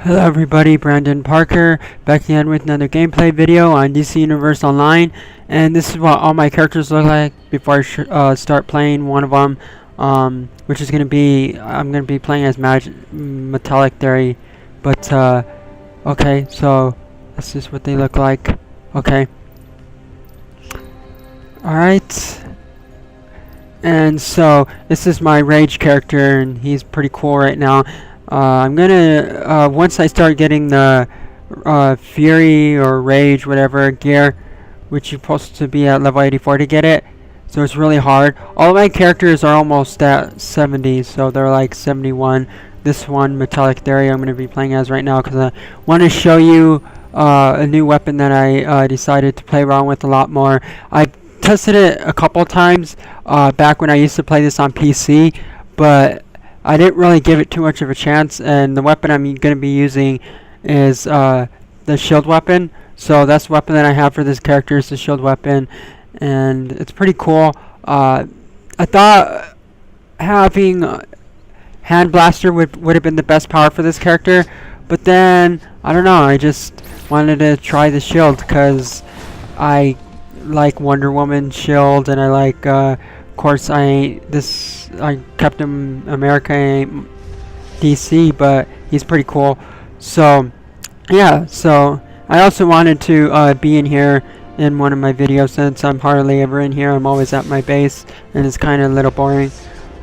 Hello everybody, Brandon Parker back again with another gameplay video on DC Universe Online, and this is what all my characters look like before I start playing one of them, which is going to be, I'm going to be playing as Metallic Theory, but okay, so this is what they look like. Okay, alright, and so this is my Rage character, and he's pretty cool right now. I'm gonna, once I start getting the Fury or Rage, whatever, gear, which you're supposed to be at level 84 to get it, so it's really hard. All of my characters are almost at 70, so they're like 71. This one, Metallic Theory, I'm going to be playing as right now, because I want to show you a new weapon that I decided to play around with a lot more. I tested it a couple times back when I used to play this on PC, but I didn't really give it too much of a chance, and the weapon I'm going to be using is the shield weapon. So that's the weapon that I have for this character, is the shield weapon, and it's pretty cool. I thought having Hand Blaster would have been the best power for this character, but then, I don't know, I just wanted to try the shield because I like Wonder Woman shield, and I like of course I kept him America, ain't DC, but he's pretty cool. So yeah, so I also wanted to be in here in one of my videos, since I'm hardly ever in here. I'm always at my base, and it's kind of a little boring.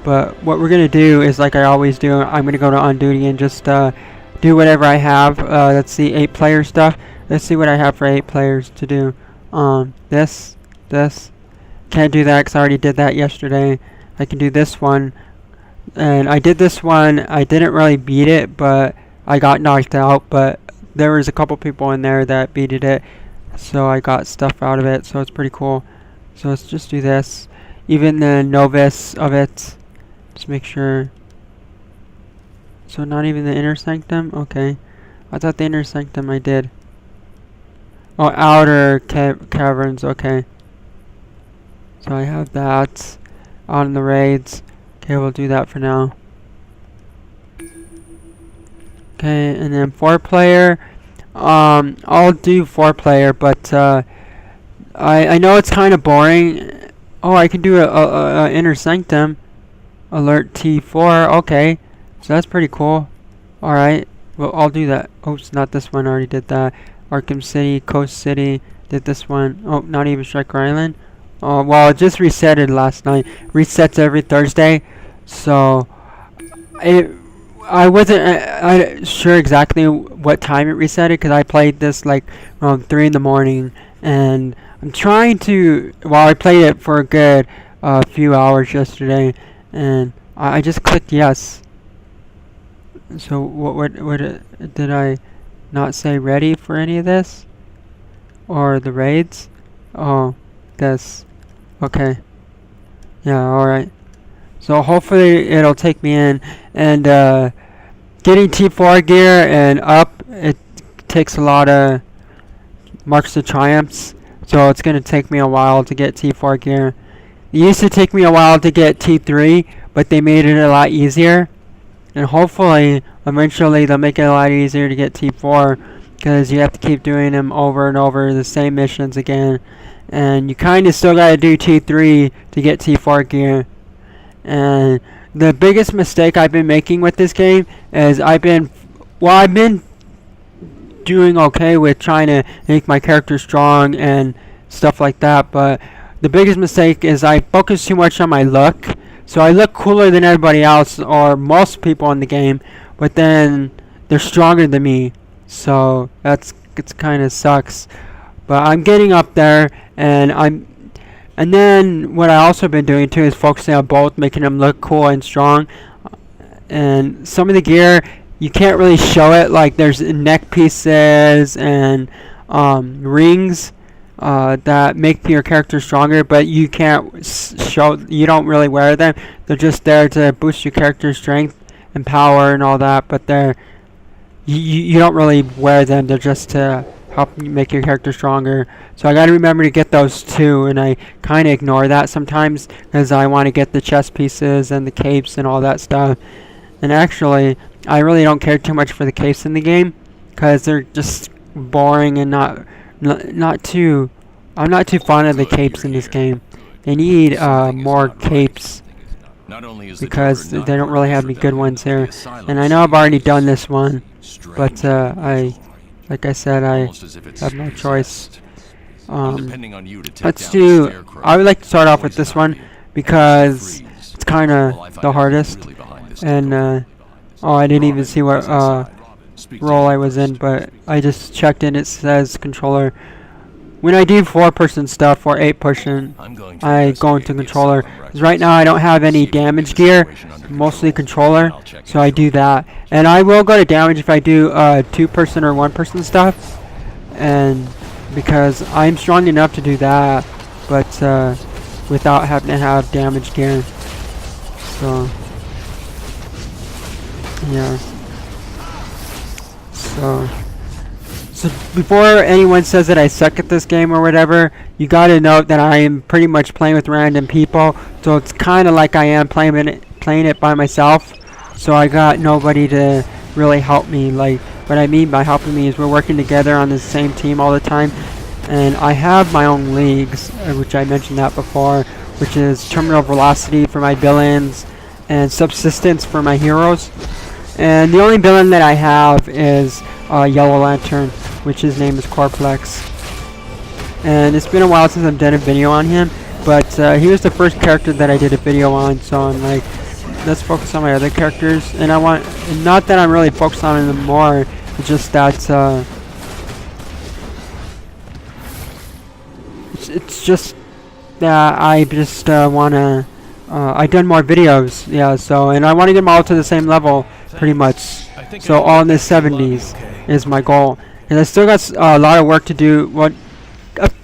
But what we're gonna do is, like I always do, I'm gonna go to on duty and just do whatever I have. Let's see, 8-player stuff. Let's see what I have for 8 players to do. This. Can't do that because I already did that yesterday. I can do this one, and I did this one. I didn't really beat it, but I got knocked out. But there was a couple people in there that beated it, so I got stuff out of it. So it's pretty cool. So let's just do this. Even the novice of it. Just make sure. So not even the inner sanctum. Okay, I thought the inner sanctum I did. Oh, outer caverns. Okay. So I have that on the raids. Okay, we'll do that for now. Okay, and then 4-player. I'll do 4-player, but I know it's kind of boring. Oh, I can do a inner sanctum. Alert T4. Okay, so that's pretty cool. All right, well I'll do that. Oops, not this one. I already did that. Arkham City, Coast City. Did this one. Oh, not even Striker Island. Oh, well, it just resetted last night. Resets every Thursday, so I wasn't sure exactly what time it resetted, because I played this like around 3 in the morning, and I'm trying to. Well, I played it for a good few hours yesterday, and I just clicked yes. So what did I not say ready for any of this, or the raids? Oh, this. Okay. Yeah, alright. So hopefully it'll take me in, and getting T4 gear and up, it takes a lot of marks of triumphs, so it's going to take me a while to get T4 gear. It used to take me a while to get T3, but they made it a lot easier, and hopefully eventually they'll make it a lot easier to get T4, because you have to keep doing them over and over, the same missions again. And you kind of still got to do T3 to get T4 gear. And the biggest mistake I've been making with this game is I've been doing okay with trying to make my character strong and stuff like that, but the biggest mistake is I focus too much on my look. So I look cooler than everybody else, or most people in the game, but then they're stronger than me. So it's kind of sucks. But I'm getting up there, and then what I also been doing too is focusing on both, making them look cool and strong. And some of the gear you can't really show it, like there's neck pieces and rings that make your character stronger, but you can't show. You don't really wear them. They're just there to boost your character's strength and power and all that. But you don't really wear them. They're just to help make your character stronger. So I gotta remember to get those too, and I kind of ignore that sometimes because I want to get the chest pieces and the capes and all that stuff. And actually, I really don't care too much for the capes in the game, because they're just boring and not too. I'm not too fond of the capes in this game. They need more capes, because they don't really have any good ones here. And I know I've already done this one, but like I said, I have no choice. Let's do. I would like to start off with this one because it's kind of the hardest. And oh, I didn't even see what role I was in, but I just checked in. It says controller. When I do 4-person stuff or 8-person, I go into controller. Because right now I don't have any damage gear, mostly controller, so I do that. And I will go to damage if I do 2-person or 1-person stuff, and because I'm strong enough to do that, but without having to have damage gear. So yeah. So before anyone says that I suck at this game or whatever, you gotta note that I am pretty much playing with random people, so it's kind of like I am playing it by myself. So I got nobody to really help me. Like, what I mean by helping me is we're working together on the same team all the time, and I have my own leagues, which I mentioned that before, which is terminal velocity for my villains and subsistence for my heroes. And the only villain that I have is Yellow Lantern, which his name is Coreplex. And it's been a while since I've done a video on him, but he was the first character that I did a video on, so I'm like, let's focus on my other characters. And I want, not that I'm really focused on them more, it's just that it's just that I just wanna I done more videos, yeah. So, and I want to get them all to the same level, pretty much. So all in the 70s is my goal. And I still got a lot of work to do. What?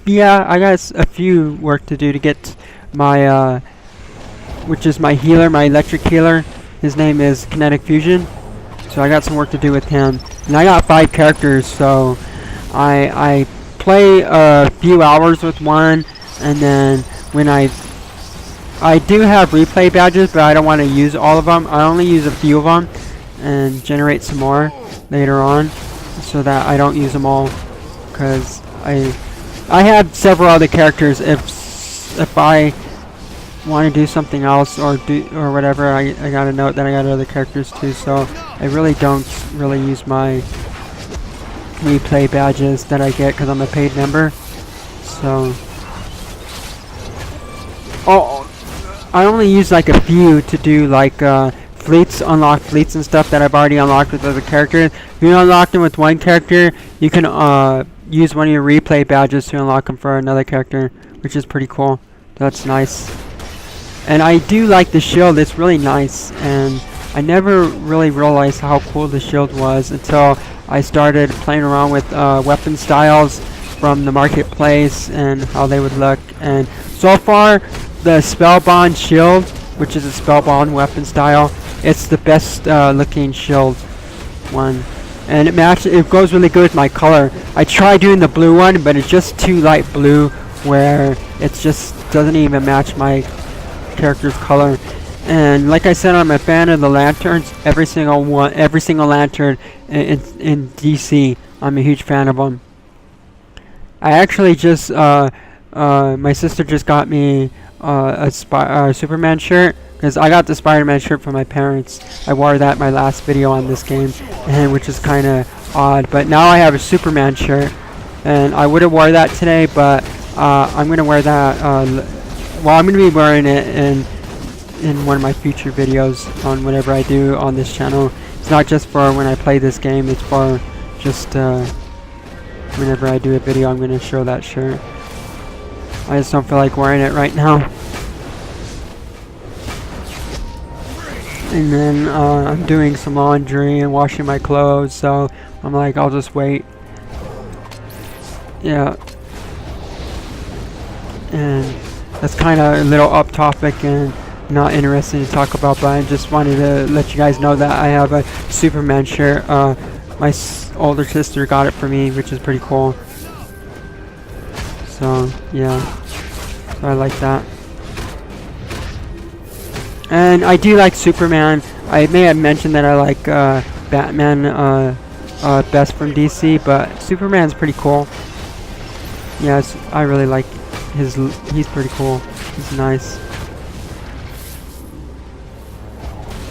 Yeah, I got a few work to do to get my which is my healer, my electric healer. His name is Kinetic Fusion. So I got some work to do with him. And I got 5 characters, so I play a few hours with one, and then when I do have replay badges, but I don't want to use all of them. I only use a few of them and generate some more later on, so that I don't use them all, because I have several other characters. If I want to do something else or whatever, I gotta note that I got other characters too. So I really don't use my replay badges that I get because I'm a paid member. So I only use like a few to do like fleets, unlock fleets and stuff that I've already unlocked with other characters. If you unlock them with one character, you can use one of your replay badges to unlock them for another character, which is pretty cool. That's nice. And I do like the shield. It's really nice, and I never really realized how cool the shield was until I started playing around with weapon styles from the marketplace and how they would look. And so far, the Spellbound shield, which is a Spellbound weapon style, it's the best looking shield one, and it goes really good with my color. I tried doing the blue one, but it's just too light blue, where it just doesn't even match my character's color. And like I said, I'm a fan of the lanterns. Every single lantern in DC, I'm a huge fan of them. I actually just my sister just got me a Superman shirt, because I got the Spider-Man shirt from my parents. I wore that in my last video on this game, and which is kind of odd. But now I have a Superman shirt, and I would have wore that today, but I'm gonna wear that. Well, I'm gonna be wearing it in one of my future videos on whatever I do on this channel. It's not just for when I play this game. It's for just whenever I do a video, I'm gonna show that shirt. I just don't feel like wearing it right now. And then I'm doing some laundry and washing my clothes, so I'm like, I'll just wait. Yeah. And that's kind of a little off topic and not interesting to talk about, but I just wanted to let you guys know that I have a Superman shirt. My older sister got it for me, which is pretty cool. So yeah, so I like that. And I do like Superman. I may have mentioned that I like Batman best from DC, but Superman's pretty cool. Yes, I really like he's pretty cool. He's nice.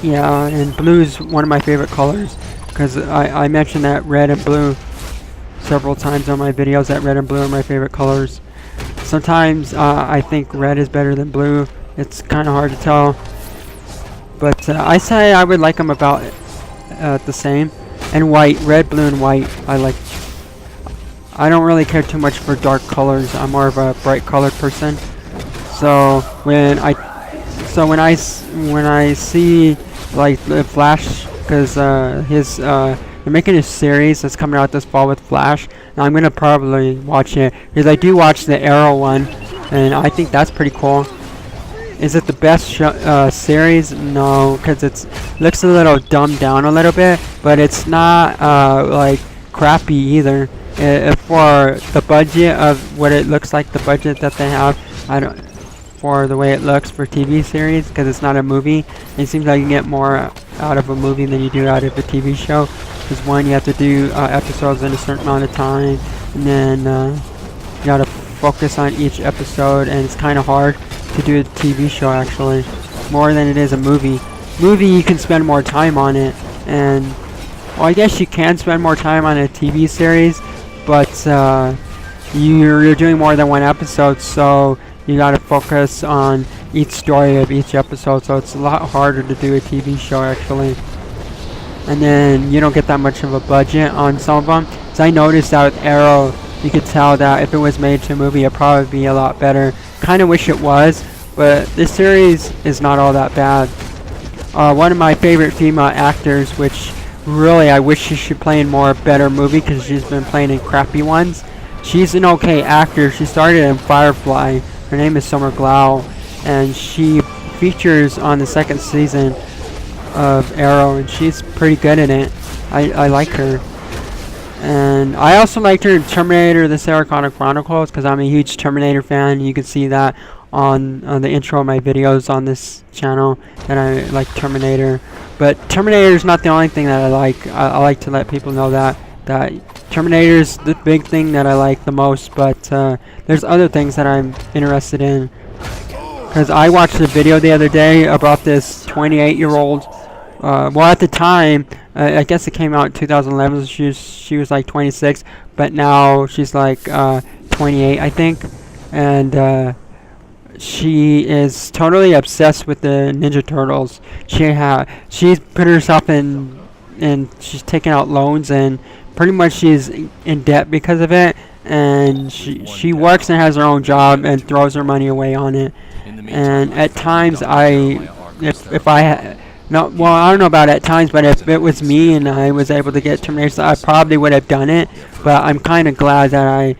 Yeah, and blue's one of my favorite colors, because I mentioned that red and blue several times on my videos, that red and blue are my favorite colors. Sometimes I think red is better than blue. It's kind of hard to tell. But I say I would like them about the same. And white, red, blue, and white, I like. I don't really care too much for dark colors. I'm more of a bright colored person. So when I see like the Flash, because they're making a series that's coming out this fall with Flash, and I'm gonna probably watch it because I do watch the Arrow one, and I think that's pretty cool. Is it the best series? No, because it looks a little dumbed down a little bit, but it's not like crappy either. For the budget of what it looks like, the budget that they have, for the way it looks for TV series, because it's not a movie. It seems like you get more out of a movie than you do out of a TV show. Because one, you have to do episodes in a certain amount of time, and then you gotta focus on each episode, and it's kind of hard to do a TV show actually, more than it is a movie. Movie, you can spend more time on it, and well, I guess you can spend more time on a TV series, but you're doing more than one episode, so you gotta focus on each story of each episode, so it's a lot harder to do a TV show actually. And then you don't get that much of a budget on some of them. So I noticed that with Arrow, you could tell that if it was made to a movie, it'd probably be a lot better. Kind of wish it was, but this series is not all that bad. One of my favorite female actors, which really I wish she should play in more better movie because she's been playing in crappy ones. She's an okay actor. She started in Firefly. Her name is Summer Glau, and she features on the second season of Arrow, and she's pretty good in it. I like her. And I also liked her in Terminator: The Sarah Connor Chronicles, because I'm a huge Terminator fan. You can see that on the intro of my videos on this channel, that I like Terminator. But Terminator is not the only thing that I like. I like to let people know that Terminator is the big thing that I like the most, but there's other things that I'm interested in. Because I watched a video the other day about this 28-year-old. Well, at the time, I guess it came out in 2011. So she was like 26, but now she's like 28, I think. And she is totally obsessed with the Ninja Turtles. She's put herself in, and she's taken out loans, and pretty much she's in debt because of it. And she works and has her own job and throws her money away on it. And at times, if I had, no, well, I don't know about at times, but if it was me and I was able to get Terminator, I probably would have done it. But I'm kind of glad that I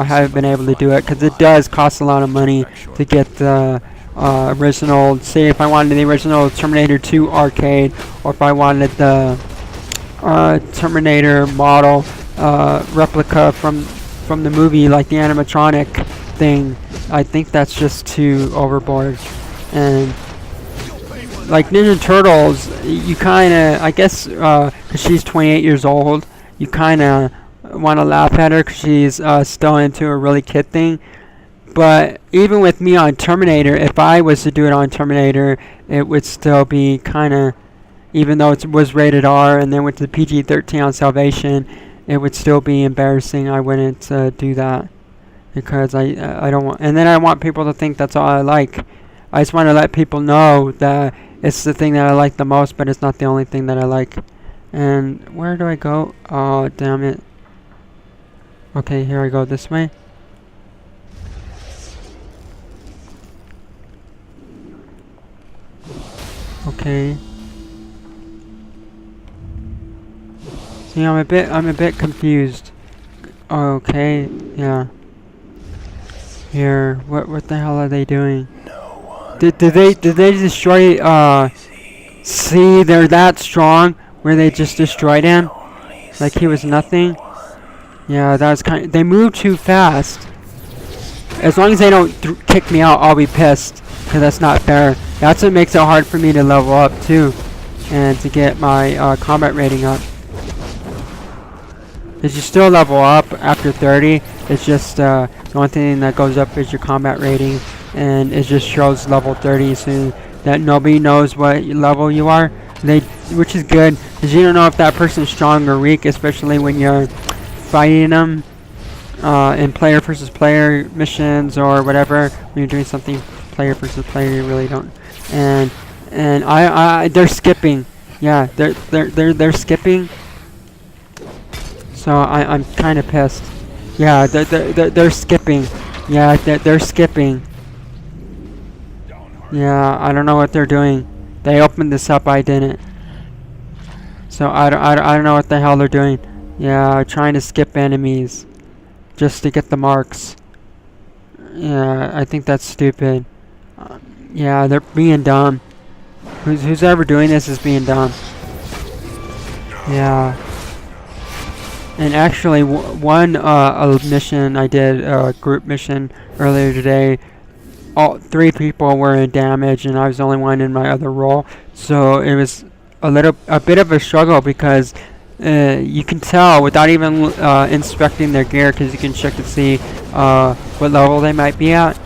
have been able to do it, because it does cost a lot of money to get the original. Say if I wanted the original Terminator 2 arcade, or if I wanted the Terminator model replica from the movie, like the animatronic thing, I think that's just too overboard. And like Ninja Turtles, you kind of, I guess, because she's 28 years old, you kind of want to laugh at her because she's still into a really kid thing. But even with me on Terminator, if I was to do it on Terminator, it would still be kind of, even though it was rated R and then went to PG-13 on Salvation, it would still be embarrassing. I wouldn't do that, because I don't want, and then I want people to think that's all I like. I just want to let people know that it's the thing that I like the most, but it's not the only thing that I like. And where do I go? Oh, damn it. Okay, here I go this way. Okay. See, I'm a bit confused. Okay, yeah. Here, what the hell are they doing? Did they destroy, see, they're that strong where they just destroyed him? Like he was nothing? Yeah, that was they move too fast. As long as they don't kick me out, I'll be pissed, because that's not fair. That's what makes it hard for me to level up too. and to get my combat rating up. Because you still level up after 30. It's just the only thing that goes up is your combat rating, and it just shows level 30 so that nobody knows what level you are. Which is good, because you don't know if that person's strong or weak, especially when you're fighting them in player versus player missions or whatever. When you're doing something player versus player, you really don't. And they're skipping. Yeah, they're skipping. So I'm kind of pissed. Yeah, they're skipping. Yeah, they're skipping. Yeah, I don't know what they're doing. They opened this up, I didn't. So I don't know what the hell they're doing. Yeah, trying to skip enemies just to get the marks. Yeah, I think that's stupid. Yeah, they're being dumb. Who's ever doing this is being dumb. Yeah. And actually, one mission I did, a group mission earlier today, all 3 people were in damage, and I was the only one in my other role. So it was a bit of a struggle, because you can tell without even inspecting their gear, because you can check to see what level they might be at,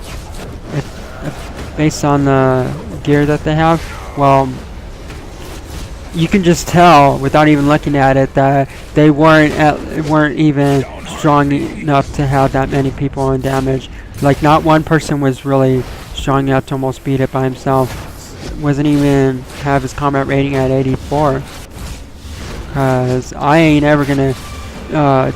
if based on the gear that they have. Well, you can just tell without even looking at it that they weren't even strong enough to have that many people in damage. Like, not one person was really strong enough to almost beat it by himself. Wasn't even have his combat rating at 84. Cause I ain't ever gonna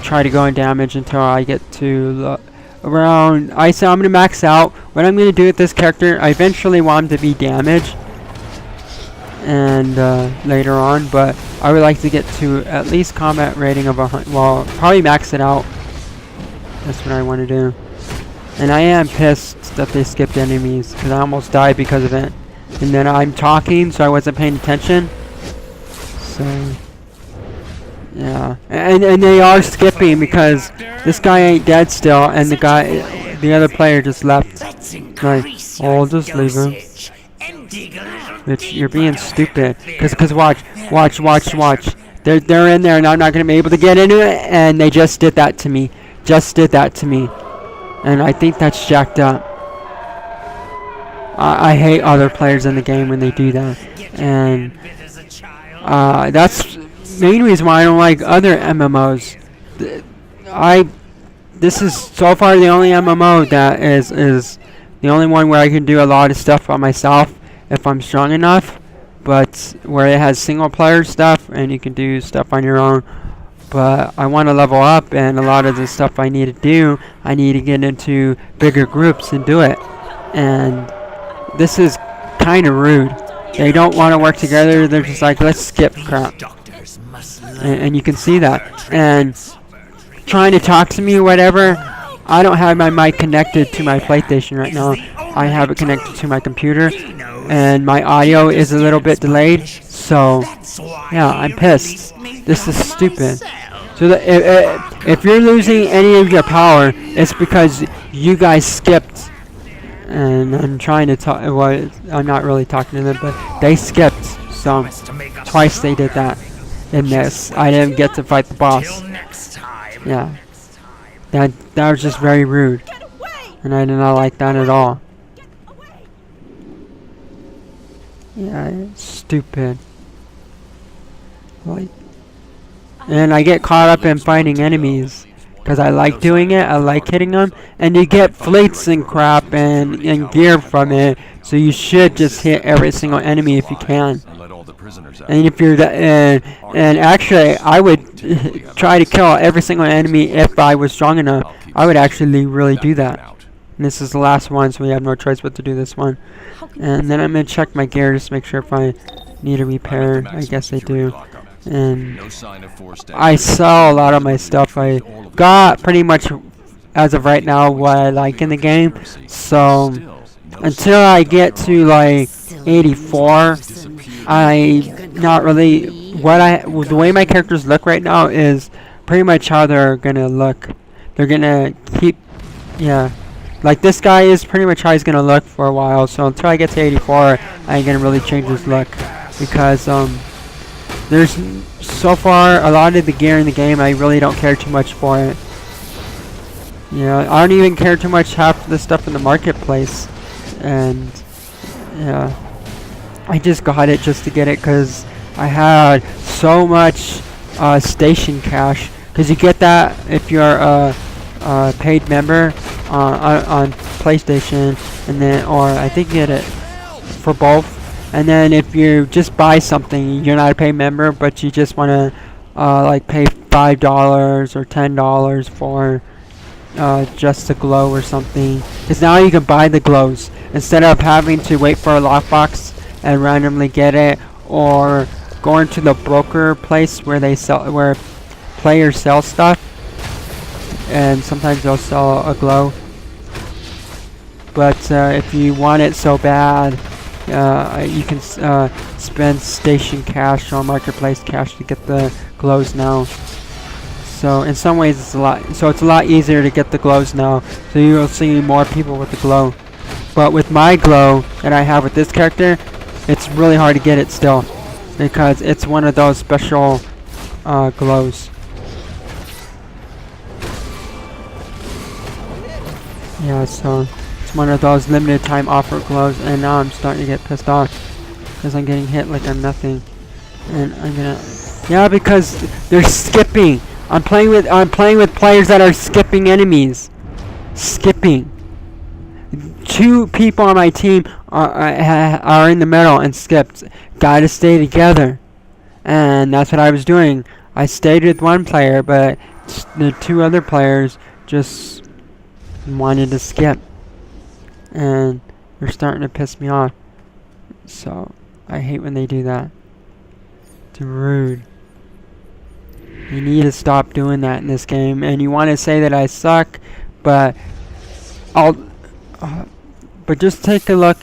try to go in damage until I get to around. I say I'm gonna max out. What I'm gonna do with this character, I eventually want him to be damaged, and later on, but I would like to get to at least combat rating of 100. Well, probably max it out. That's what I want to do. And I am pissed that they skipped enemies, because I almost died because of it. And then I'm talking, so I wasn't paying attention. So yeah, and they are skipping because this guy ain't dead still, and the other player just left. Like, oh, I'll just leave him. Bitch, you're being stupid. Cause watch. They're in there, and I'm not gonna be able to get into it, and they just did that to me. And I think that's jacked up. I hate other players in the game when they do that, and that's the main reason why I don't like other MMOs. This is so far the only MMO that is the only one where I can do a lot of stuff by myself if I'm strong enough, but where it has single player stuff and you can do stuff on your own. But I want to level up, and a lot of the stuff I need to do, I need to get into bigger groups and do it. And this is kind of rude. They don't want to work together. They're just like, let's skip crap. And you can see that. And trying to talk to me or whatever, I don't have my mic connected to my PlayStation right now. I have it connected to my computer, and my audio is a little bit delayed. So yeah, I'm pissed. This is stupid. So if you're losing any of your power, it's because you guys skipped. And I'm trying to talk. Well, I'm not really talking to them, but they skipped. So twice they did that. In this, I didn't get to fight the boss. Yeah, that was just very rude, and I did not like that at all. Yeah, it's stupid. Like, and I get caught up in fighting enemies because I like doing it. I like hitting them, and you get fleets and crap and gear from it. So you should just hit every single enemy if you can. And if you're and actually, I would try to kill every single enemy if I was strong enough. I would actually really do that. And this is the last one, so we have no choice but to do this one. And then I'm gonna check my gear just to make sure if I need a repair. I guess I do. And I sell a lot of my stuff. I got pretty much, as of right now, what I like in the game. So until I get to like 84, I not really the way my characters look right now is pretty much how they're gonna look. They're gonna keep, yeah, like this guy is pretty much how he's gonna look for a while. So until I get to 84, I ain't gonna really change his look, because there's so far a lot of the gear in the game I really don't care too much for it. Yeah, I don't even care too much half the stuff in the marketplace, and yeah, I just got it just to get it because I had so much station cash. Because you get that if you're a paid member on PlayStation, and then, or I think you get it for both. And then if you just buy something, you're not a paid member, but you just want to like pay $5 or $10 for just a glow or something. Because now you can buy the glows instead of having to wait for a lockbox and randomly get it, or going to the broker place where they sell, where players sell stuff, and sometimes they'll sell a glow. But if you want it so bad, you can spend station cash or marketplace cash to get the glows now. So in some ways it's a lot easier to get the glows now. So you'll see more people with the glow. But with my glow that I have with this character, it's really hard to get it still, because it's one of those special glows. Yeah, so it's one of those limited time offer glows, and now I'm starting to get pissed off because I'm getting hit like I'm nothing. And I'm gonna, yeah, because they're skipping. I'm playing with players that are skipping enemies. Skipping. 2 people on my team are in the middle and skipped. Gotta stay together. And that's what I was doing. I stayed with one player, but the 2 other players just wanted to skip. And they're starting to piss me off. So, I hate when they do that. It's rude. You need to stop doing that in this game. And you want to say that I suck, but but just take a look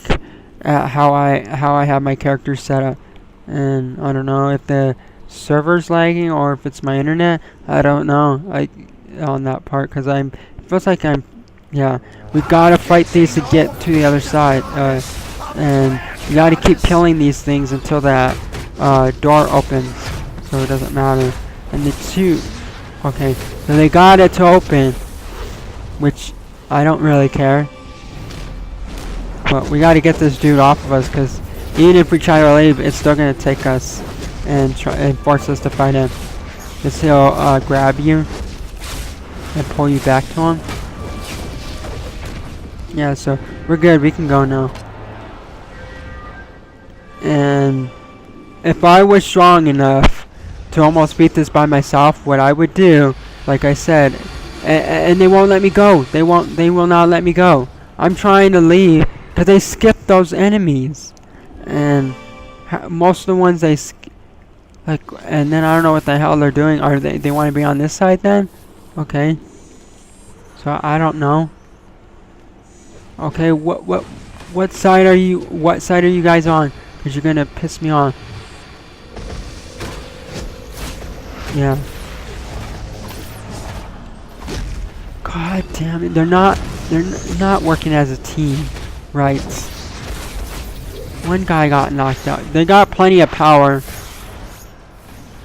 at how I have my characters set up. And I don't know if the server's lagging or if it's my internet. I don't know on that part, because it feels like yeah, we gotta fight these to get to the other side, and you gotta keep killing these things until that door opens, so it doesn't matter. And the 2, okay, so they got it to open, which I don't really care. But we gotta get this dude off of us, because even if we try to leave, it's still gonna take us and force us to fight him. Because he'll grab you and pull you back to him. Yeah, so we're good. We can go now. And if I was strong enough to almost beat this by myself, what I would do, like I said, and they won't let me go. They will not let me go. I'm trying to leave because they skip those enemies, and most of the ones they like, and then I don't know what the hell they're doing. Are they want to be on this side then? Okay. So I don't know. Okay, what side are you? What side are you guys on? Because you're gonna piss me off. Yeah. God damn it! They're not working as a team, right? One guy got knocked out. They got plenty of power,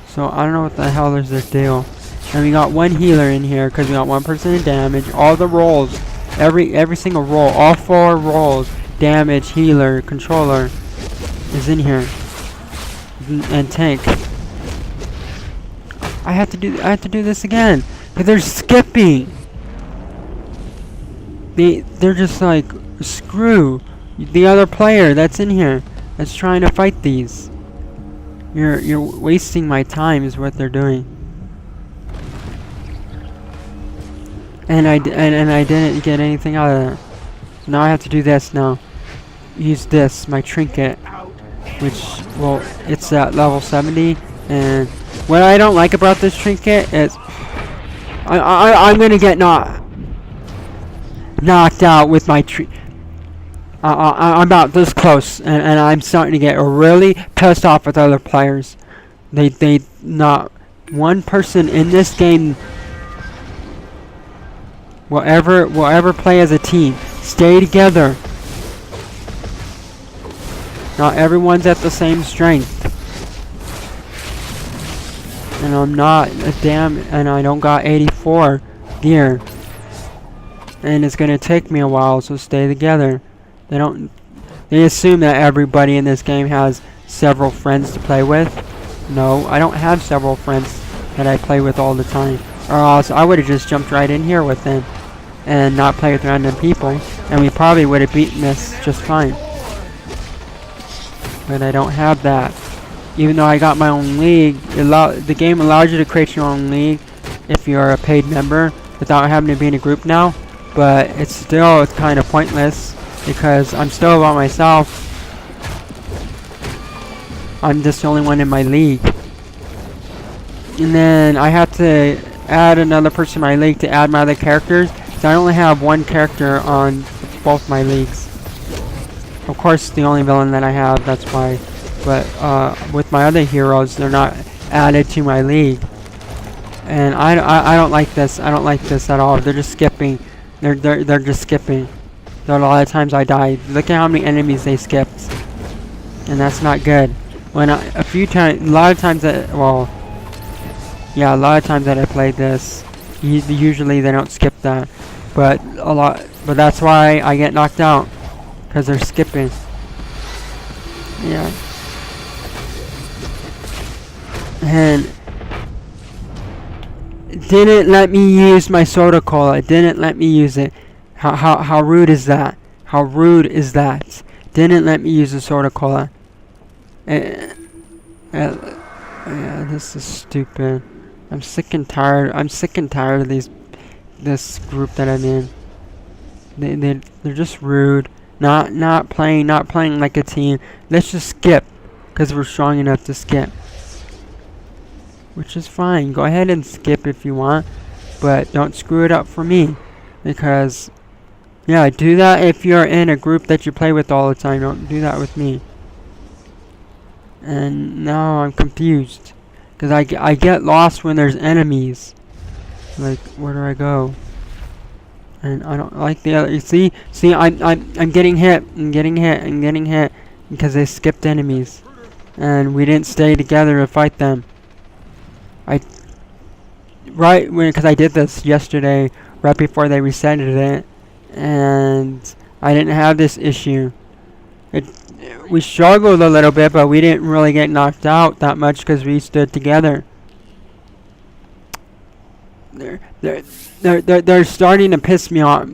so I don't know what the hell is their deal. And we got one healer in here because we got one person in damage. All the roles, every single role, all 4 roles, damage, healer, controller, is in here, and tank. I have to do this again because they're skipping. They're just like, screw the other player that's in here that's trying to fight these. You're wasting my time is what they're doing. And I didn't get anything out of that. So now I have to do this now. Use this, my trinket, which, well, it's at level 70. And what I don't like about this trinket is I'm gonna get knocked out with my I'm about this close, and I'm starting to get really pissed off with other players. They not one person in this game will ever play as a team. Stay together. Not everyone's at the same strength. and I'm not and I don't got 84 gear, and it's gonna take me a while. So stay together. They assume that everybody in this game has several friends to play with. No, I don't have several friends that I play with all the time, or else I would have just jumped right in here with them and not play with random people, and we probably would have beaten this just fine. But I don't have that. Even though I got my own league, the game allows you to create your own league if you're a paid member without having to be in a group now. But it's kind of pointless because I'm still by myself. I'm just the only one in my league. And then I have to add another person in my league to add my other characters. So I only have one character on both my leagues. Of course, the only villain that I have, that's why. But with my other heroes, they're not added to my league. And I don't like this. I don't like this at all. They're just skipping. They're just skipping. So a lot of times I died. Look at how many enemies they skipped. And that's not good. A lot of times that I played this, usually they don't skip that. But that's why I get knocked out, because they're skipping. Yeah. And didn't let me use my soda cola. Didn't let me use it. How rude is that? How rude is that? Didn't let me use the soda cola. Yeah, this is stupid. I'm sick and tired. I'm sick and tired of this group that I'm in. They're just rude. Not playing like a team. Let's just skip, because we're strong enough to skip. Which is fine. Go ahead and skip if you want, but don't screw it up for me. Because, yeah, do that if you're in a group that you play with all the time. Don't do that with me. And now I'm confused, because I get lost when there's enemies. Like, where do I go? And I don't like the other. You see, I'm getting hit and getting hit and getting hit because they skipped enemies, and we didn't stay together to fight them. Because I did this yesterday, right before they resetted it, and I didn't have this issue. We struggled a little bit, but we didn't really get knocked out that much because we stood together. They're starting to piss me off.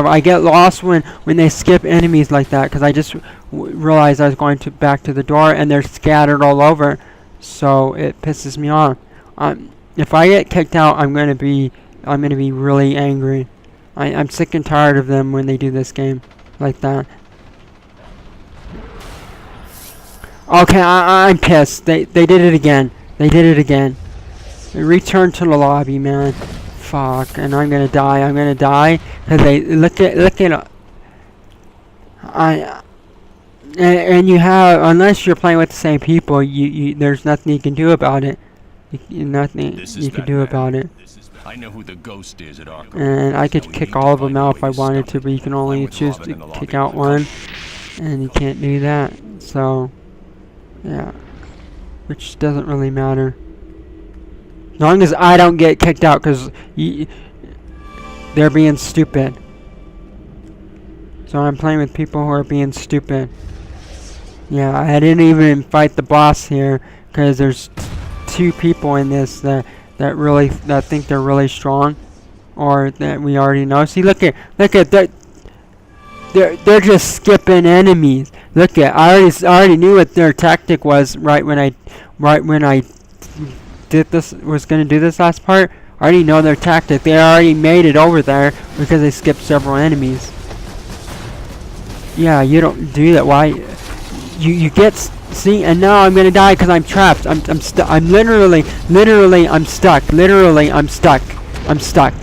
I get lost when they skip enemies like that, because I just realized I was going back to the door and they're scattered all over. So it pisses me off. If I get kicked out, I'm gonna be really angry. I'm sick and tired of them when they do this game like that. Okay, I'm pissed. They did it again. Return to the lobby, man. Fuck, and I'm gonna die. Cause they look at. And you have, unless you're playing with the same people, there's nothing you can do about it. Nothing you can do about it. I know who the ghost is at Arkham. And I could kick all of them out if I wanted to, but you can only choose to kick out one, and you can't do that. So, yeah, which doesn't really matter. As long as I don't get kicked out, because they're being stupid. So I'm playing with people who are being stupid. Yeah, I didn't even fight the boss here, because there's two people in this that think they're really strong, or that we already know. See, look at that. They're just skipping enemies. Look at, I already knew what their tactic was right when I was gonna do this last part. I already know their tactic. They already made it over there because they skipped several enemies. Yeah, you don't do that. Why? You get, see, and now I'm gonna die because I'm trapped. I'm stuck. I'm literally I'm stuck. I'm stuck.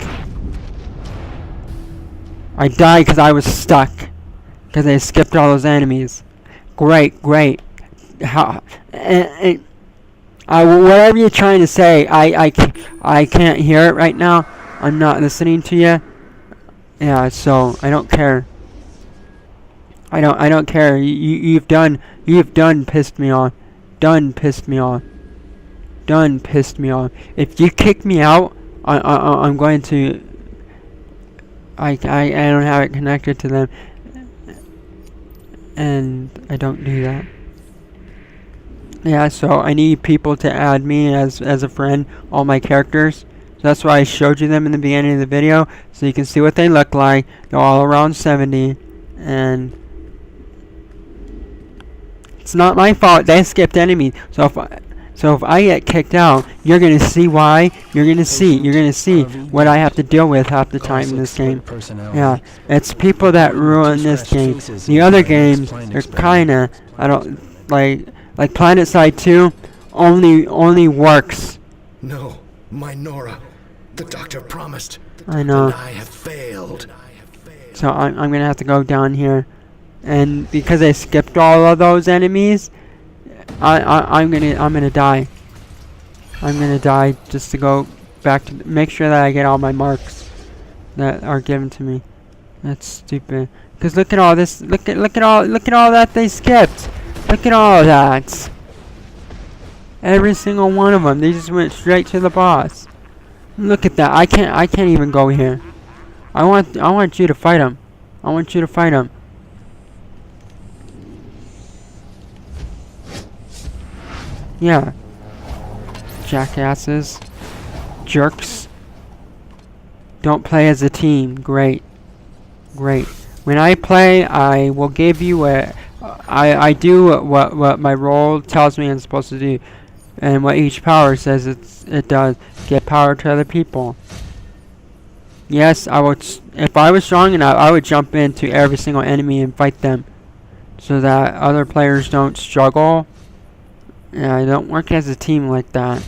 I died because I was stuck, because they skipped all those enemies. Great. How? Whatever you're trying to say, I can't hear it right now. I'm not listening to you. Yeah, so I don't care. I don't care. You've done pissed me off. done pissed me off. If you kick me out, I'm going to... I don't have it connected to them. And I don't do that. Yeah, so I need people to add me as a friend, all my characters. So that's why I showed you them in the beginning of the video, so you can see what they look like. They're all around 70, and it's not my fault. They skipped enemies. So if I get kicked out, you're gonna see why. You're gonna see what I have to deal with half the time in this game. Yeah, it's people that ruin this game. The other games, they're kinda, I don't like Planet Side 2, only works. No, my Nora. The doctor promised. I know. And I have failed. So I'm gonna have to go down here, and because I skipped all of those enemies, I'm gonna die. I'm gonna die just to go back to make sure that I get all my marks that are given to me. That's stupid. Cause look at all this. Look at all that they skipped. Look at all that. Every single one of them. They just went straight to the boss. Look at that. I can't even go here. I want you to fight him. I want you to fight him. Yeah. Jackasses. Jerks. Don't play as a team. Great. Great. When I play, I will give you I do what my role tells me I'm supposed to do. And what each power says it does. Get power to other people. Yes, I would. If I was strong enough, I would jump into every single enemy and fight them, so that other players don't struggle. Yeah, I don't work as a team like that.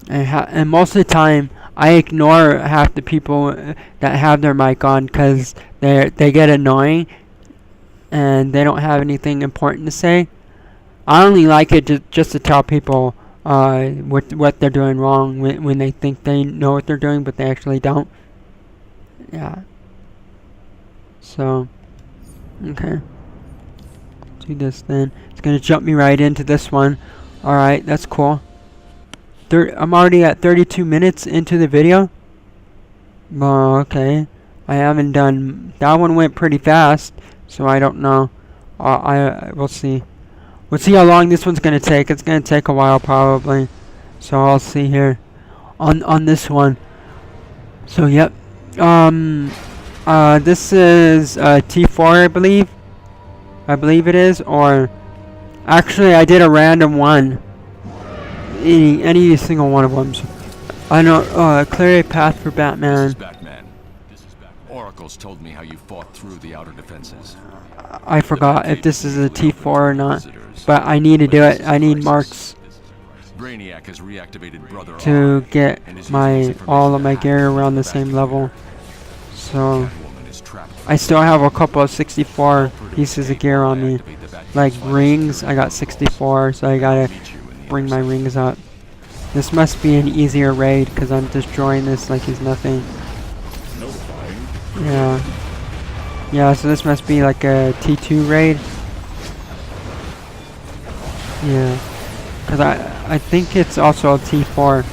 And most of the time, I ignore half the people that have their mic on because they get annoying, and they don't have anything important to say. I only like it just to tell people what they're doing wrong when they think they know what they're doing, but they actually don't. Yeah. So, okay. Do this then. It's gonna jump me right into this one. Alright, that's cool. I'm already at 32 minutes into the video. Oh, okay. I haven't done... That one went pretty fast, so I don't know. We'll see. We'll see how long this one's gonna take. It's gonna take a while probably. So I'll see here on this one. So yep. This is T4, I believe. I believe it is, or actually I did a random one. Any single one of them. So I know. Clear a path for Batman. This is Batman. Oracle's told me how you fought through the outer defenses. I forgot if this is a T4 or not, but I need to do it. I need marks Brainiac has reactivated Brother to get all of my gear around the same level. So I still have a couple of 64 pieces of gear on me, like rings. I got 64, so I gotta bring my rings up. This must be an easier raid because I'm destroying this like it's nothing. Yeah. Yeah, so this must be like a T2 raid. Yeah. Because I think it's also a T4.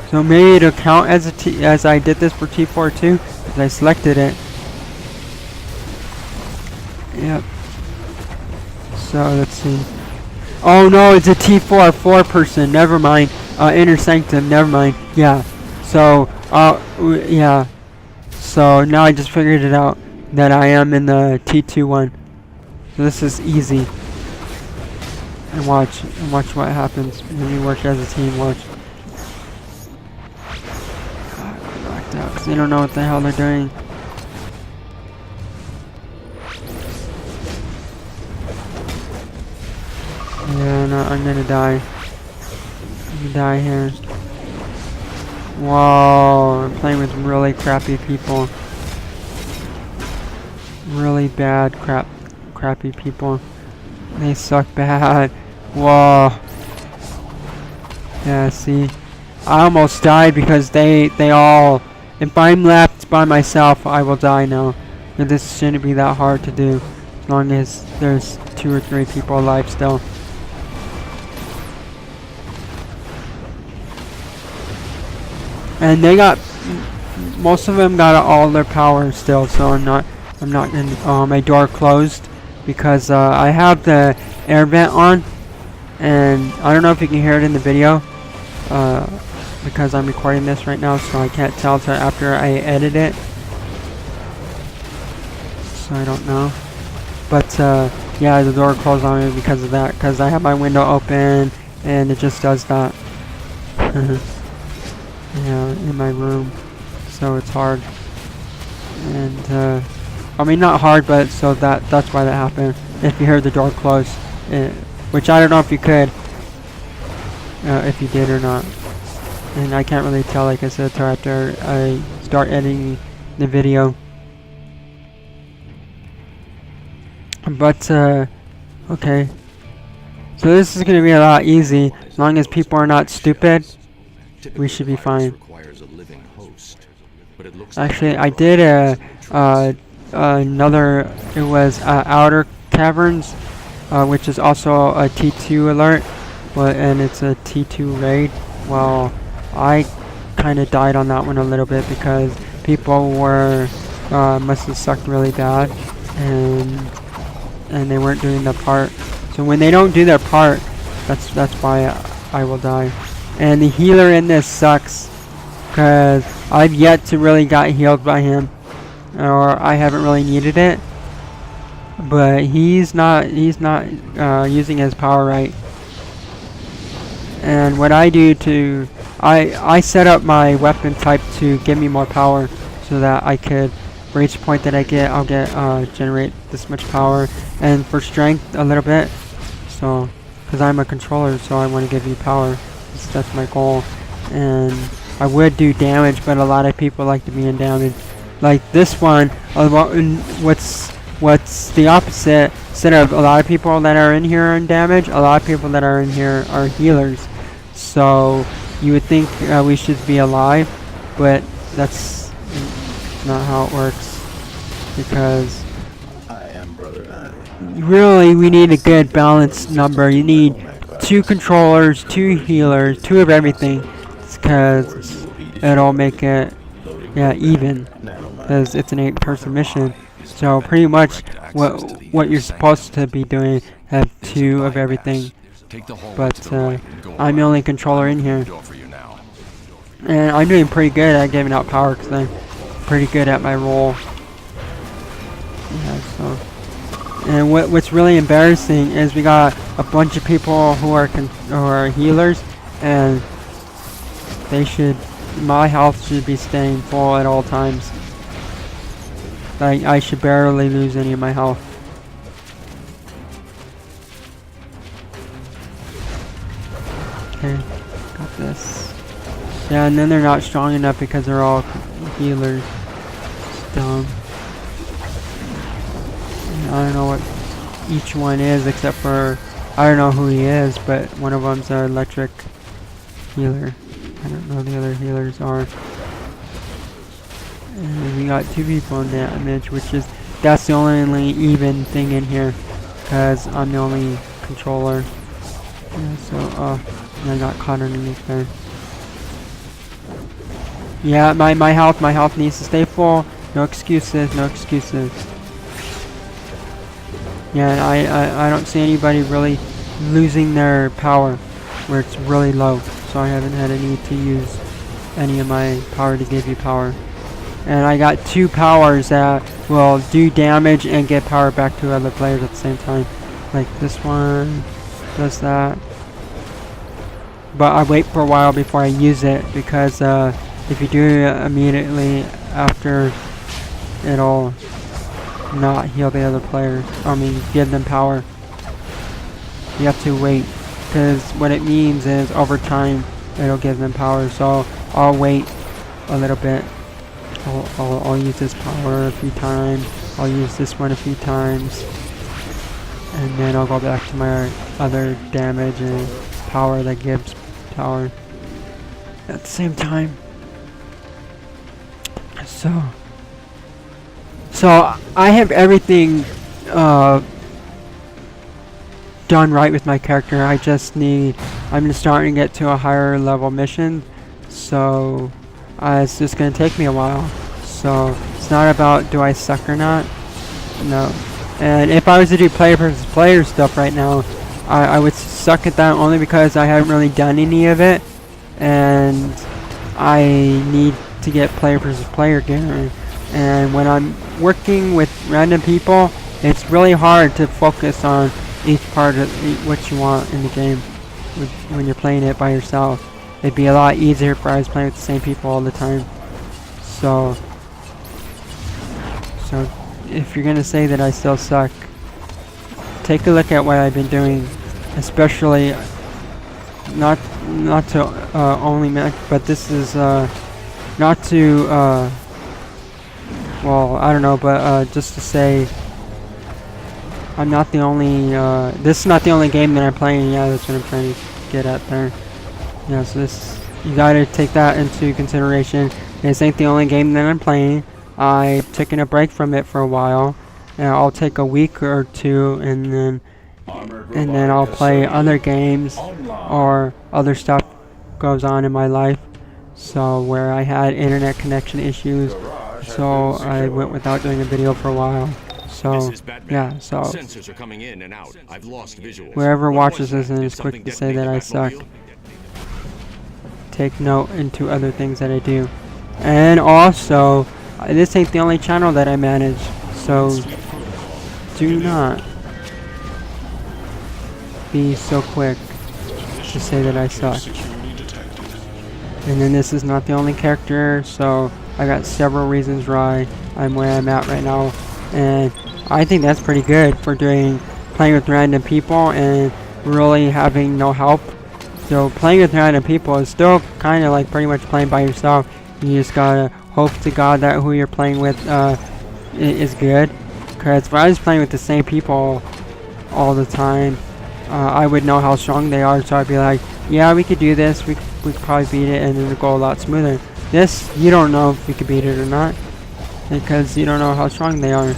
So maybe it'll count as as I did this for T4 too, because I selected it. Yep. So let's see. Oh no, it's a T4 4-person. Never mind. Inner Sanctum. Never mind. Yeah. So yeah. So now I just figured it out that I am in the T2 one. So this is easy. And watch what happens when you work as a team. Watch. God, I'm knocked out because they don't know what the hell they're doing. Yeah, no, I'm gonna die. I'm gonna die here. Whoa, I'm playing with really crappy people. Really bad crappy people. They suck bad. Whoa. Yeah, see? I almost died because they all... If I'm left by myself, I will die now. And this shouldn't be that hard to do. As long as there's 2 or 3 people alive still. And they got most of them got all their power still, so I'm not gonna my door closed because I have the air vent on, and I don't know if you can hear it in the video because I'm recording this right now, so I can't tell till after I edit it, so I don't know. But yeah, the door closed on me because of that, because I have my window open and it just does that. Yeah, in my room, so it's hard. And I mean, not hard, but so that's why that happened. If you heard the door close, which I don't know if you could, if you did or not, and I can't really tell, like I said, till after I start editing the video. But okay, so this is gonna be a lot easy as long as people are not stupid. We should be fine. Actually, I did another. It was Outer Caverns, which is also a T2 alert, and it's a T2 raid. Well, I kind of died on that one a little bit because people were must have sucked really bad, and they weren't doing their part. So when they don't do their part, that's why I will die. And the healer in this sucks, because I've yet to really got healed by him, or I haven't really needed it. But he's not using his power right. And what I do to I set up my weapon type to give me more power, so that I could, for each point that I get, I'll get generate this much power, and for strength a little bit. So, because I'm a controller, so I want to give you power. That's my goal. And I would do damage, but a lot of people like to be in damage. Like this one, what's the opposite? Instead of a lot of people that are in here are in damage, a lot of people that are in here are healers. So you would think we should be alive, but that's not how it works. Because really, we need a good balanced number. You need 2 controllers, 2 healers, 2 of everything, because it'll make it even, because it's an 8-person mission. So pretty much what you're supposed to be doing, have 2 of everything. But I'm the only controller in here, and I'm doing pretty good at giving out power because I'm pretty good at my role. Yeah, so. And what's really embarrassing is we got a bunch of people who are healers, and my health should be staying full at all times. I should barely lose any of my health. Okay, got this. Yeah, and then they're not strong enough because they're all healers. It's dumb. I don't know what each one is, except for I don't know who he is, but one of them's our electric healer. I don't know who the other healers are. And we got 2 people in damage, that's the only even thing in here, because I'm the only controller. Yeah, so I got caught underneath there. Yeah, my health needs to stay full. No excuses, no excuses. Yeah, and I don't see anybody really losing their power where it's really low, so I haven't had a need to use any of my power to give you power. And I got 2 powers that will do damage and get power back to other players at the same time. Like this one does that. But I wait for a while before I use it, because if you do it immediately after, it'll not heal the other player. I mean, give them power. You have to wait, because what it means is over time it'll give them power. So I'll wait a little bit. I'll use this power a few times. I'll use this one a few times, and then I'll go back to my other damage and power that gives power at the same time. So I have everything done right with my character. I'm just starting to get to a higher level mission, so it's just gonna take me a while. So it's not about do I suck or not. No. And if I was to do player versus player stuff right now, I would suck at that only because I haven't really done any of it, and I need to get player versus player gear. And when I'm working with random people, it's really hard to focus on each part of what you want in the game when you're playing it by yourself. It'd be a lot easier if I was playing with the same people all the time. So if you're gonna say that I still suck, take a look at what I've been doing, especially not to only but this is not to well, I don't know, but just to say I'm not the only this is not the only game that I'm playing. Yeah, that's what I'm trying to get at there. Yeah, so this, you gotta take that into consideration. This ain't the only game that I'm playing. I've taken a break from it for a while, and I'll take a week or two, and then I'll play other games or other stuff goes on in my life. So where I had internet connection issues, so I went without doing a video for a while. So yeah, so Sensors are coming in and out. I've lost visuals. whoever watches this and is quick to say that I suck, take note into other things that I do. And also, this ain't the only channel that I manage, so do not be so quick to say that I suck. And then this is not the only character, so I got several reasons why I'm where I'm at right now, and I think that's pretty good for playing with random people and really having no help. So playing with random people is still kind of like pretty much playing by yourself. You just gotta hope to God that who you're playing with is good. Because if I was playing with the same people all the time, I would know how strong they are. So I'd be like, yeah, we could do this. We could probably beat it, and then it'd go a lot smoother. This, you don't know if we could beat it or not, because you don't know how strong they are.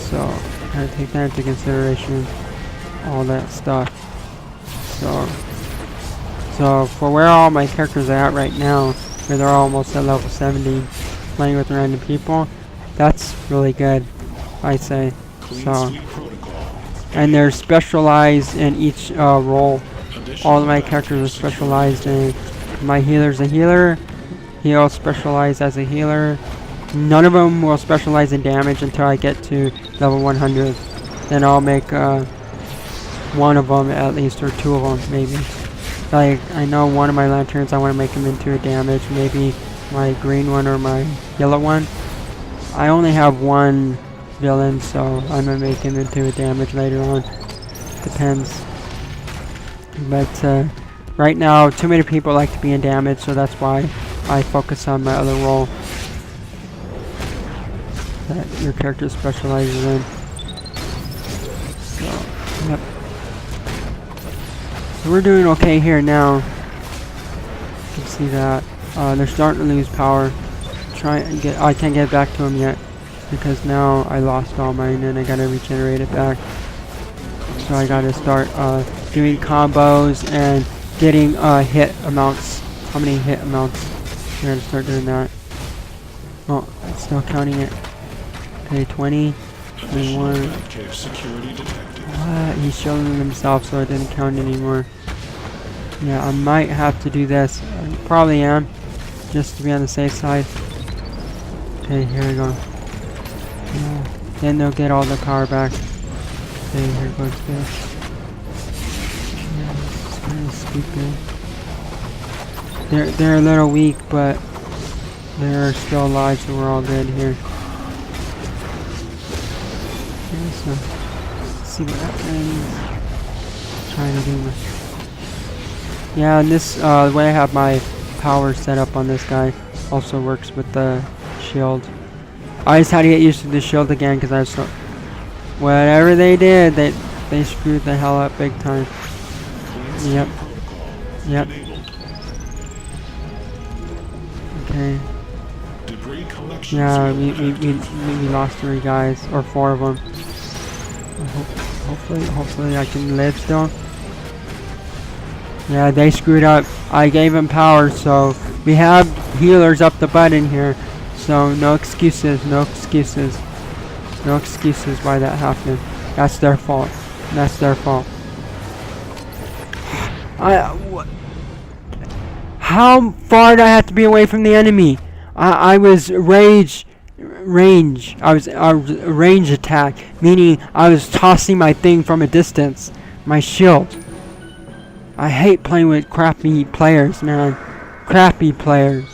So gotta take that into consideration. All that stuff. So for where all my characters are at right now, where they're almost at level 70, playing with random people, that's really good, I say. So, and they're specialized in each role. All of my characters are specialized in. My healer's a healer. He'll specialize as a healer. None of them will specialize in damage until I get to level 100. Then I'll make one of them at least, or two of them maybe. Like, I know one of my lanterns, I want to make him into a damage. Maybe my green one or my yellow one. I only have one villain, so I'm going to make him into a damage later on. Depends. But right now, too many people like to be in damage, so that's why I focus on my other role that your character specializes in. So, yep. So we're doing okay here now. You can see that. They're starting to lose power. I can't get back to them yet because now I lost all mine and I gotta regenerate it back. So I gotta start doing combos and getting hit amounts. How many hit amounts? I gotta start doing that. Oh, it's still counting it. Okay, 20, 21. What? He's showing himself, so it didn't count anymore. Yeah, I might have to do this. I probably am, just to be on the safe side. Okay, here we go. Yeah. Then they'll get all their power back. Okay, here goes this. Yeah, it's kind of stupid. They're a little weak, but they're still alive, so we're all good here. Okay, so let's see what happens. Trying to do my. Yeah, and this the way I have my power set up on this guy also works with the shield. I just had to get used to the shield again because I was so. Whatever they did, they screwed the hell up big time. Yep. Yep. Okay. Yeah, we lost 3 guys, or 4 of them. Hopefully I can live still. Yeah, they screwed up. I gave them power, so we have healers up the butt in here. So no excuses, no excuses. No excuses why that happened. That's their fault. That's their fault. How far do I have to be away from the enemy? I was range. I was range attack, meaning I was tossing my thing from a distance. My shield. I hate playing with crappy players, man. Crappy players.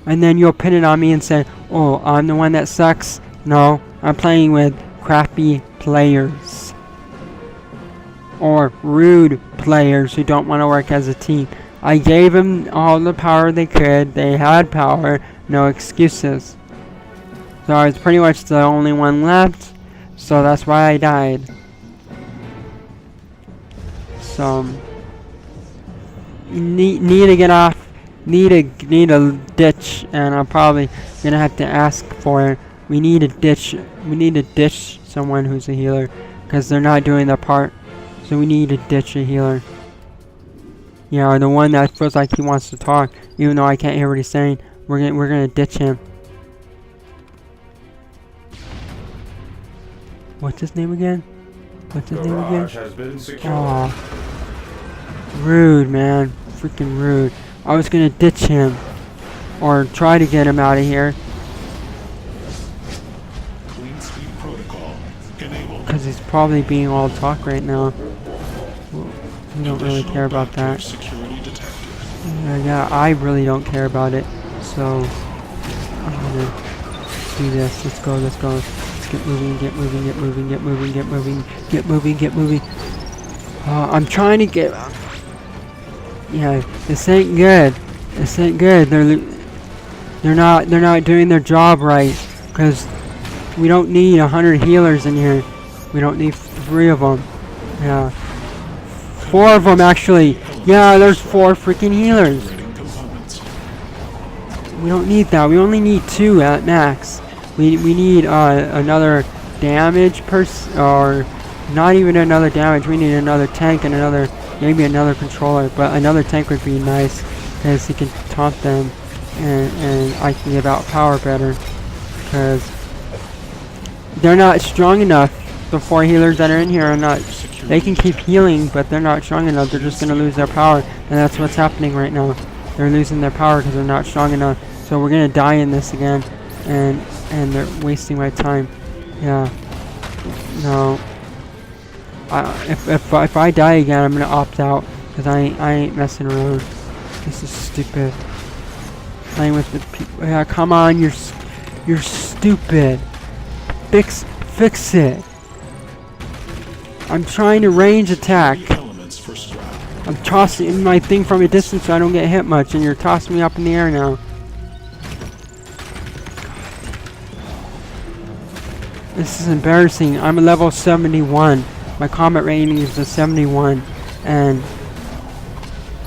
And then you'll pin it on me and say, oh, I'm the one that sucks. No, I'm playing with crappy players. Or rude players who don't want to work as a team. I gave them all the power they could. They had power. No excuses. So I was pretty much the only one left. So that's why I died. So need to get off. Need a ditch, and I'm probably gonna have to ask for it. We need a ditch. We need to ditch someone who's a healer, because they're not doing their part. So we need to ditch a healer. Yeah, or the one that feels like he wants to talk, even though I can't hear what he's saying. We're gonna ditch him. What's his name again? What's his name again? Aw. Rude, man. Freaking rude. I was gonna ditch him. Or try to get him out of here. Because he's probably being all talk right now. We don't really care about that. Yeah, I really don't care about it. So I'm gonna do this. Let's go, let's go. Let's get moving, get moving, get moving, get moving, get moving, get moving, get moving. I'm trying to get... Yeah, this ain't good. This ain't good. They're not doing their job right. Because we don't need 100 healers in here. We don't need 3 of them. Yeah. 4 of them actually. Yeah, there's 4 freaking healers. We don't need that. We only need 2 at max. We need another damage or not even another damage. We need another tank and maybe another controller. But another tank would be nice because he can taunt them and I can give out power better because they're not strong enough. The 4 healers that are in here are not. They can keep healing, but they're not strong enough. They're just gonna lose their power, and that's what's happening right now. They're losing their power because they're not strong enough. So we're gonna die in this again, and they're wasting my time. Yeah. No. If I die again, I'm gonna opt out because I ain't messing around. This is stupid. Playing with the people. Yeah, come on, you're stupid. Fix it. I'm trying to range attack. I'm tossing my thing from a distance so I don't get hit much, and you're tossing me up in the air now. This is embarrassing. I'm a level 71. My combat rating is a 71. And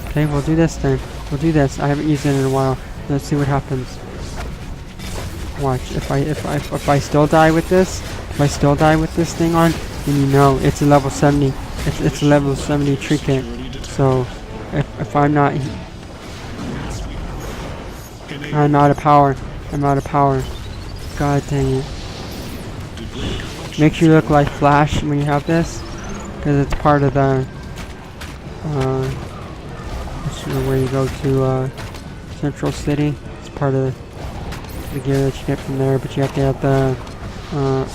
okay, we'll do this then. We'll do this. I haven't used it in a while. Let's see what happens. Watch. If I still die with this, thing on, then you know it's a level 70. It's a level 70 tree kit. So if I'm out of power. I'm out of power. God dang it. Makes you look like Flash when you have this, because it's part of the I'm not sure where you go to Central City. It's part of the gear that you get from there, but you have to have the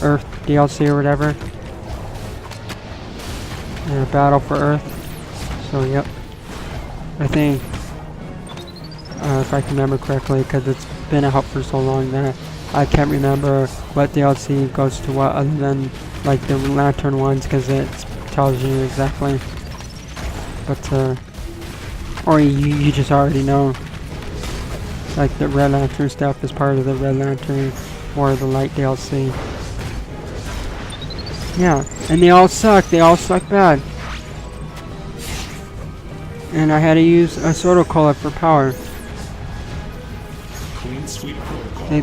Earth DLC or whatever. Battle for Earth. So yep. I think if I can remember correctly, because it's been out for so long that I can't remember what DLC goes to what other than like the Lantern ones, because it tells you exactly. But or you just already know. Like the Red Lantern stuff is part of the Red Lantern or the Light DLC. Yeah, and they all suck. They all suck bad. And I had to use a Sotocola for power.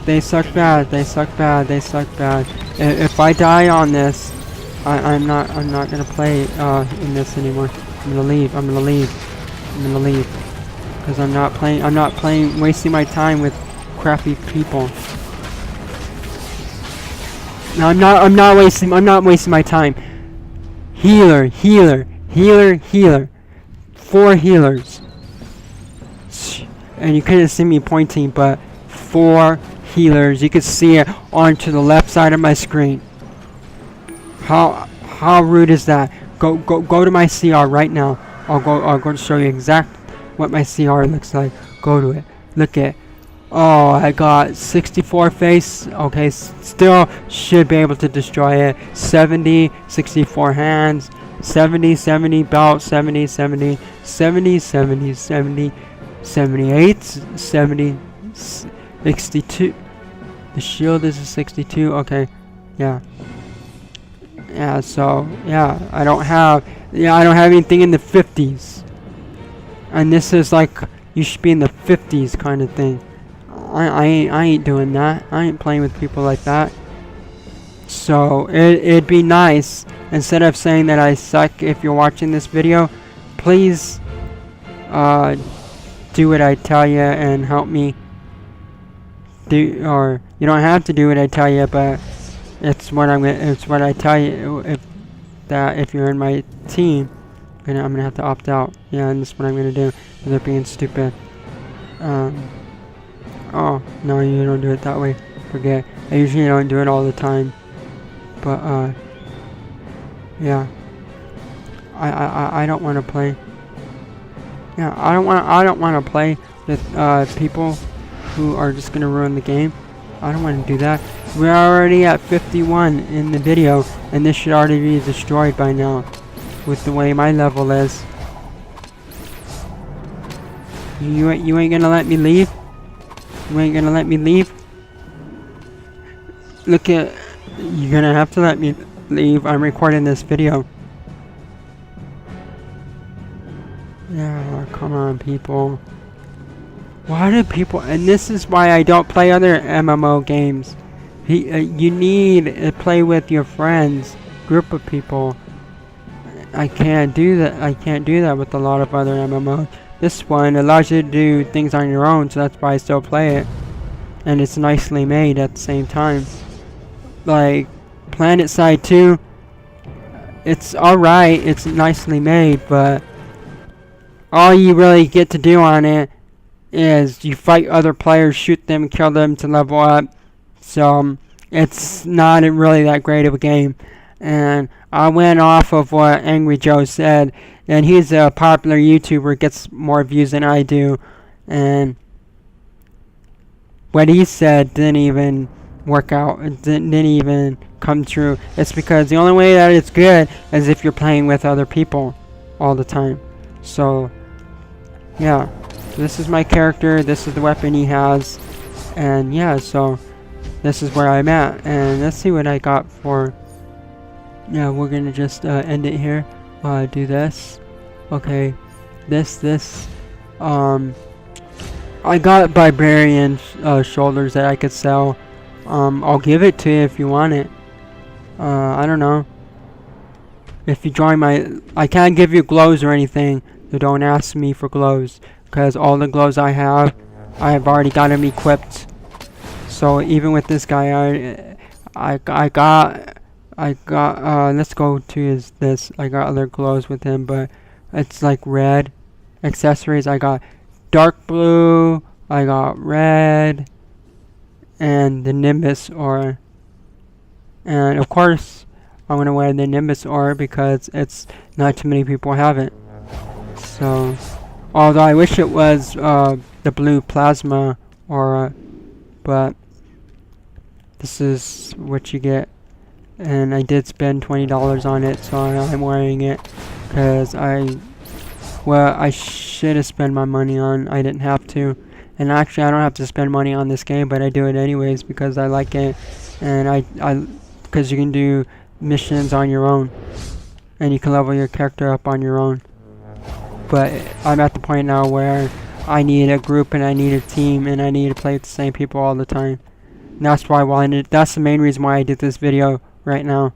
They suck bad. They suck bad. They suck bad. If I die on this, I'm not gonna play in this anymore. I'm gonna leave. I'm gonna leave. Because I'm not playing, wasting my time with crappy people. No, I'm not wasting my time. Healer. 4 healers. And you couldn't see me pointing, but 4 healers. You could see it onto the left side of my screen. How rude is that? Go to my CR right now. I'll go show you exact what my CR looks like. Go to it. Look at. Oh, I got 64 face. Okay, still should be able to destroy it. 70, 64 hands. 70 belt. 70, 78, 70, 62. The shield is a 62. Okay, yeah. Yeah, so yeah, I don't have anything in the 50s. And this is like, you should be in the 50s kind of thing. I ain't doing that. I ain't playing with people like that. So it'd be nice, instead of saying that I suck, if you're watching this video, please do what I tell you and help me. Or you don't have to do what I tell you, but it's what I tell you. If you're in my team, I'm gonna have to opt out. Yeah, and that's what I'm gonna do. They're being stupid. Oh no, you don't do it that way. Forget. I usually don't do it all the time. But yeah. I don't want to play. Yeah, I don't want to play with people who are just gonna ruin the game. I don't want to do that. We're already at 51 in the video, and this should already be destroyed by now, with the way my level is. You ain't gonna let me leave? You ain't gonna let me leave? Look at... You're gonna have to let me leave. I'm recording this video. Yeah, come on, people. Why do people... And this is why I don't play other MMO games. You need to play with your friends, group of people. I can't do that. I can't do that with a lot of other MMOs. This one allows you to do things on your own, so that's why I still play it. And it's nicely made at the same time. Like Planet Side 2, it's alright, it's nicely made, but all you really get to do on it is you fight other players, shoot them, kill them to level up. So it's not really that great of a game. And I went off of what Angry Joe said, and he's a popular YouTuber, gets more views than I do, and what he said didn't even work out. It didn't even come true. It's because the only way that it's good is if you're playing with other people all the time. So yeah, this is my character, this is the weapon he has, and yeah, so this is where I'm at. And let's see what I got for... Yeah, we're gonna just end it here. Do this. Okay, this. I got Barbarian shoulders that I could sell. I'll give it to you if you want it. I don't know. If you join my... I can't give you glows or anything, so don't ask me for glows, because all the glows I have already got them equipped. So even with this guy, I got let's go to this. I got other glows with him, but it's like red accessories. I got dark blue, I got red, and the Nimbus aura. And of course, I'm gonna wear the Nimbus aura because it's not too many people have it. So, although I wish it was the blue plasma aura, but this is what you get. And I did spend $20 on it, so I'm wearing it because I should have spent my money on. I didn't have to. And actually, I don't have to spend money on this game, but I do it anyways because I like it. And because you can do missions on your own, and you can level your character up on your own. But I'm at the point now where I need a group and I need a team and I need to play with the same people all the time. And that's why that's the main reason why I did this video right now.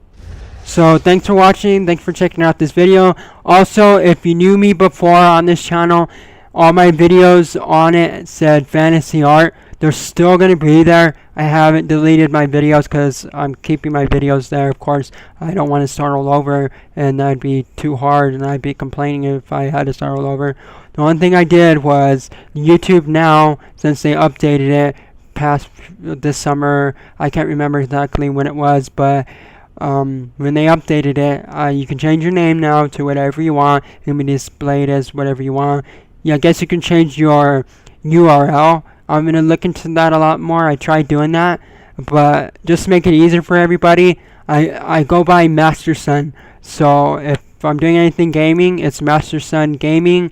So thanks for watching. Thanks for checking out this video. Also, if you knew me before on this channel, all my videos on it said fantasy art. They're still going to be there. I haven't deleted my videos because I'm keeping my videos there, of course. I don't want to start all over, and that'd be too hard, and I'd be complaining if I had to start all over. The one thing I did was YouTube now, since they updated it past this summer, I can't remember exactly when it was, but when they updated it, you can change your name now to whatever you want. It can be displayed as whatever you want. Yeah, I guess you can change your URL. I'm going to look into that a lot more. I tried doing that, but just to make it easier for everybody, I go by Mastersun. So if I'm doing anything gaming, it's Mastersun Gaming,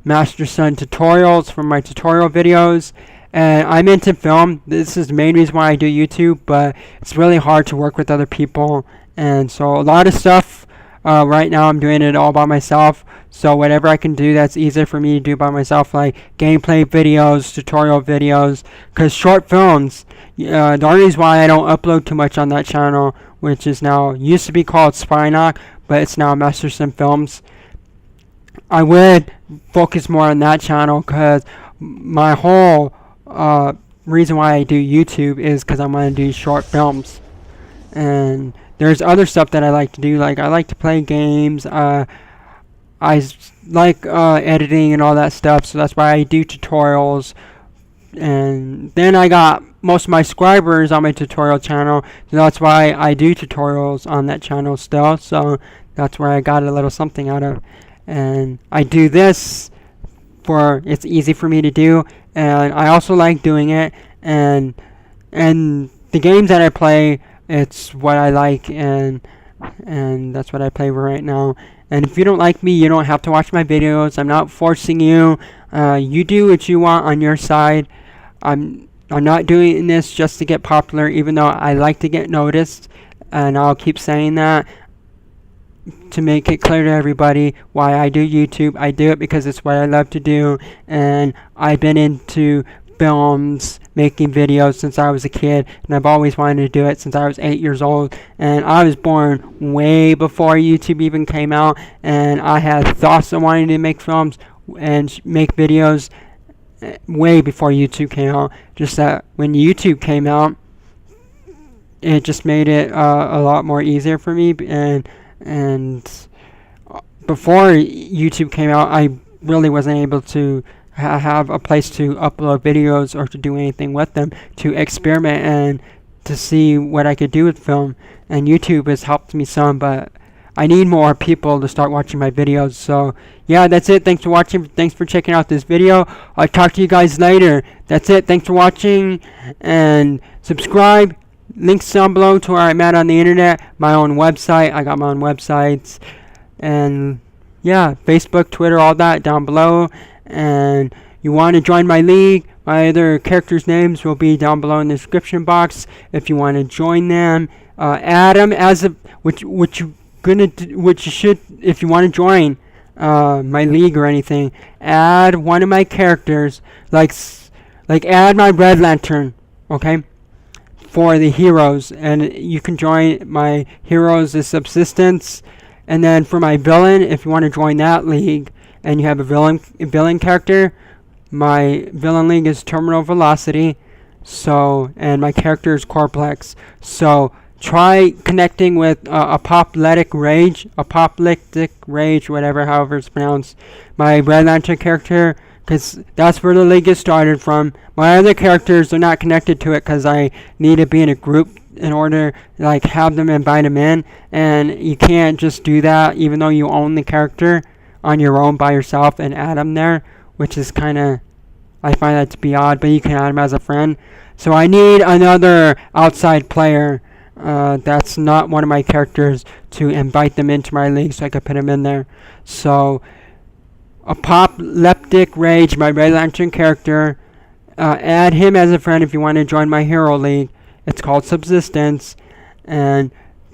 Mastersun Tutorials for my tutorial videos. And I'm into film. This is the main reason why I do YouTube, but it's really hard to work with other people. And so a lot of stuff right now I'm doing it all by myself. So whatever I can do that's easier for me to do by myself, like gameplay videos, tutorial videos, because short films, the only reason why I don't upload too much on that channel, which is now, used to be called Spinock, but it's now Mastersun Films. I would focus more on that channel because my whole reason why I do YouTube is because I want to do short films. And there's other stuff that I like to do, like I like to play games, I like editing and all that stuff, so that's why I do tutorials. And then I got most of my subscribers on my tutorial channel, so that's why I do tutorials on that channel still, so that's where I got a little something out of. And I do this for, it's easy for me to do, and I also like doing it, and the games that I play, it's what I like, and that's what I play right now. And if you don't like me, you don't have to watch my videos. I'm not forcing you. You do what you want on your side. I'm not doing this just to get popular, even though I like to get noticed, and I'll keep saying that to make it clear to everybody why I do YouTube. I do it because it's what I love to do, and I've been into films, making videos since I was a kid, and I've always wanted to do it since I was 8 years old. And I was born way before YouTube even came out, and I had thoughts of wanting to make films and make videos way before YouTube came out. Just that when YouTube came out, it just made it a lot more easier for me. And before YouTube came out, I really wasn't able to have a place to upload videos or to do anything with them, to experiment and to see what I could do with film. And YouTube has helped me some, but I need more people to start watching my videos. So yeah, that's it. Thanks for watching. Thanks for checking out this video. I'll talk to you guys later. That's it. Thanks for watching, and subscribe. Links down below to where I'm at on the internet, my own website. I got my own websites, and yeah, Facebook, Twitter, all that down below. And you want to join my league, my other characters' names will be down below in the description box. If you want to join them, add them as a which you should, if you want to join my league or anything, add one of my characters, like add my Red Lantern, okay, for the heroes, and you can join my heroes as Subsistence. And then for my villain, if you want to join that league and you have a villain character, my villain league is Terminal Velocity. So, and my character is Coreplex. So try connecting with Apoplectic Rage, whatever, however it's pronounced, my Red Lantern character, because that's where the league is started from. My other characters are not connected to it because I need to be in a group in order like have them invite them in, and you can't just do that even though you own the character on your own by yourself and add them there, which is kind of, I find that to be odd, but you can add them as a friend. So I need another outside player that's not one of my characters to invite them into my league so I can put them in there. So Apoplectic Rage, my Red Lantern character, add him as a friend if you want to join my hero league. It's called Subsistence. And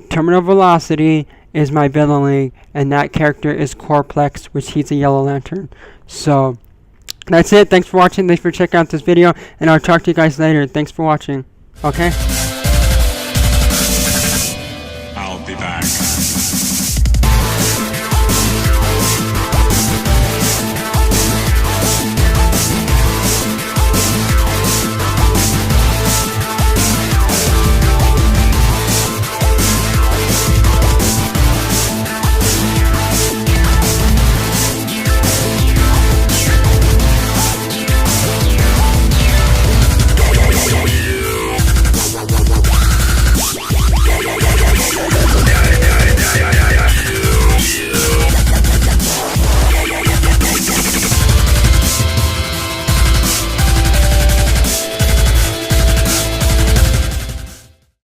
Terminal Velocity is my villain league, and that character is Coreplex, which he's a Yellow Lantern. So that's it. Thanks for watching. Thanks for checking out this video, and I'll talk to you guys later. Thanks for watching. Okay?